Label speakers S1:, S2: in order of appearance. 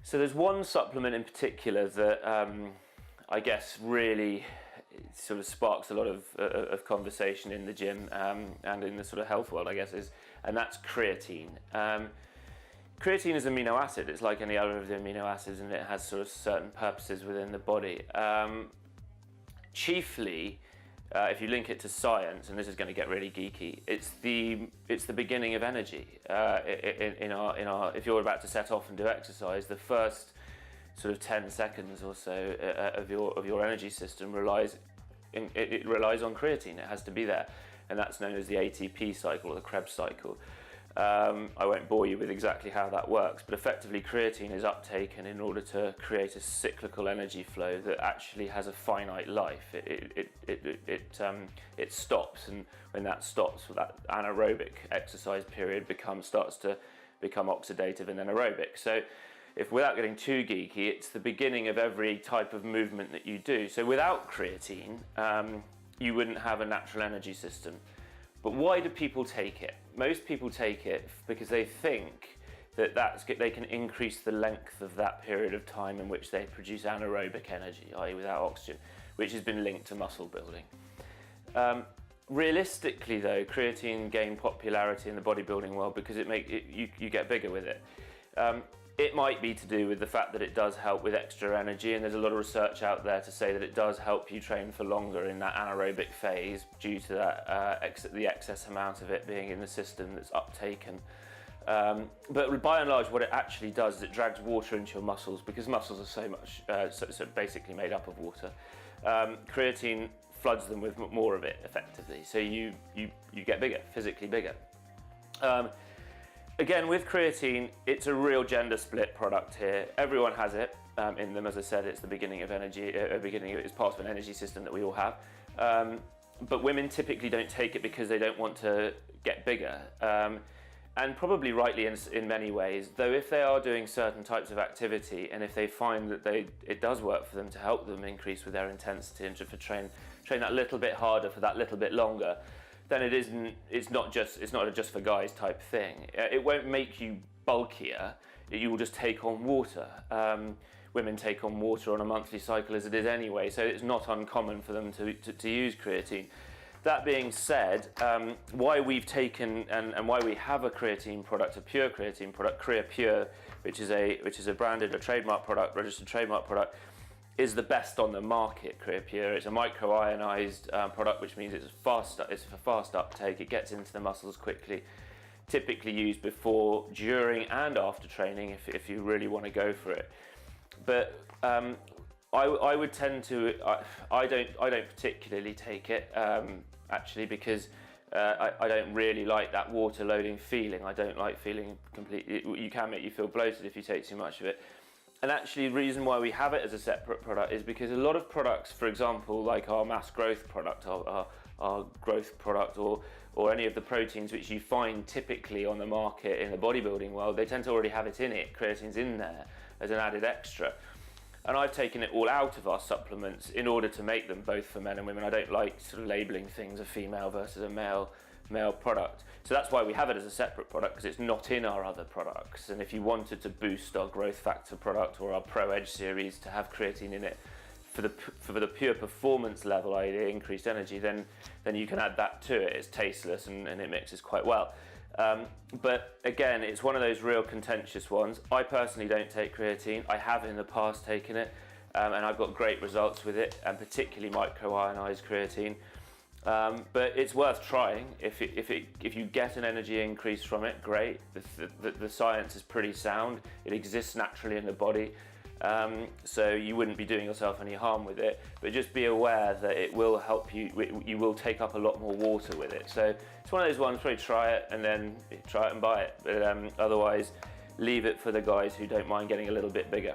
S1: So there's one supplement in particular that I guess really sort of sparks a lot of conversation in the gym and in the sort of health world, I guess, and that's creatine. Creatine is an amino acid. It's like any other of the amino acids, and it has sort of certain purposes within the body. Chiefly, if you link it to science, and this is going to get really geeky, it's the beginning of energy. If you're about to set off and do exercise, the first sort of 10 seconds or so of your energy system relies on creatine. It has to be there, and that's known as the ATP cycle or the Krebs cycle. I won't bore you with exactly how that works, but effectively creatine is uptaken in order to create a cyclical energy flow that actually has a finite life. It stops, and when that stops, that anaerobic exercise period starts to become oxidative and then aerobic. So without getting too geeky, it's the beginning of every type of movement that you do. So without creatine, you wouldn't have a natural energy system. But why do people take it? Most people take it because they think that they can increase the length of that period of time in which they produce anaerobic energy, i.e. without oxygen, which has been linked to muscle building. Realistically though, creatine gained popularity in the bodybuilding world because you get bigger with it. It might be to do with the fact that it does help with extra energy, and there's a lot of research out there to say that it does help you train for longer in that anaerobic phase due to that the excess amount of it being in the system that's uptaken. But by and large, what it actually does is it drags water into your muscles, because muscles are so basically made up of water. Creatine floods them with more of it effectively, so you get bigger, physically bigger. Again, with creatine, it's a real gender split product here. Everyone has it in them. As I said, it's the beginning of energy, it's part of an energy system that we all have. But women typically don't take it because they don't want to get bigger. And probably rightly in many ways, though if they are doing certain types of activity, and if they find that it does work for them to help them increase with their intensity and to train that little bit harder for that little bit longer, then it's not just for guys type thing. It won't make you bulkier, you will just take on water. Women take on water on a monthly cycle as it is anyway, so it's not uncommon for them to use creatine. That being said, why we've taken and why we have a creatine product, a pure creatine product, Creapure, which is a branded, a trademark product, registered trademark product, is the best on the market. Creapure, it's a micronized product, which means it's for fast uptake. It gets into the muscles quickly. Typically used before, during, and after training if you really want to go for it. But I would tend to. I don't particularly take it actually, because I don't really like that water loading feeling. I don't like feeling completely. You can make you feel bloated if you take too much of it. And actually, the reason why we have it as a separate product is because a lot of products, for example, like our mass growth product, our growth product, or any of the proteins which you find typically on the market in the bodybuilding world, they tend to already have it in it. Creatine's in there as an added extra. And I've taken it all out of our supplements in order to make them both for men and women. I don't like sort of labeling things a female versus a male product. So that's why we have it as a separate product, because it's not in our other products. And if you wanted to boost our growth factor product or our Pro Edge series to have creatine in it for the pure performance level, i.e. the increased energy, then you can add that to it. It's tasteless and it mixes quite well. But again, it's one of those real contentious ones. I personally don't take creatine. I have in the past taken it, and I've got great results with it, and particularly microionized creatine. But it's worth trying. If you get an energy increase from it, great. The science is pretty sound. It exists naturally in the body, so you wouldn't be doing yourself any harm with it. But just be aware that it will help you. You will take up a lot more water with it. So it's one of those ones where you try it and then try it and buy it. But otherwise, leave it for the guys who don't mind getting a little bit bigger.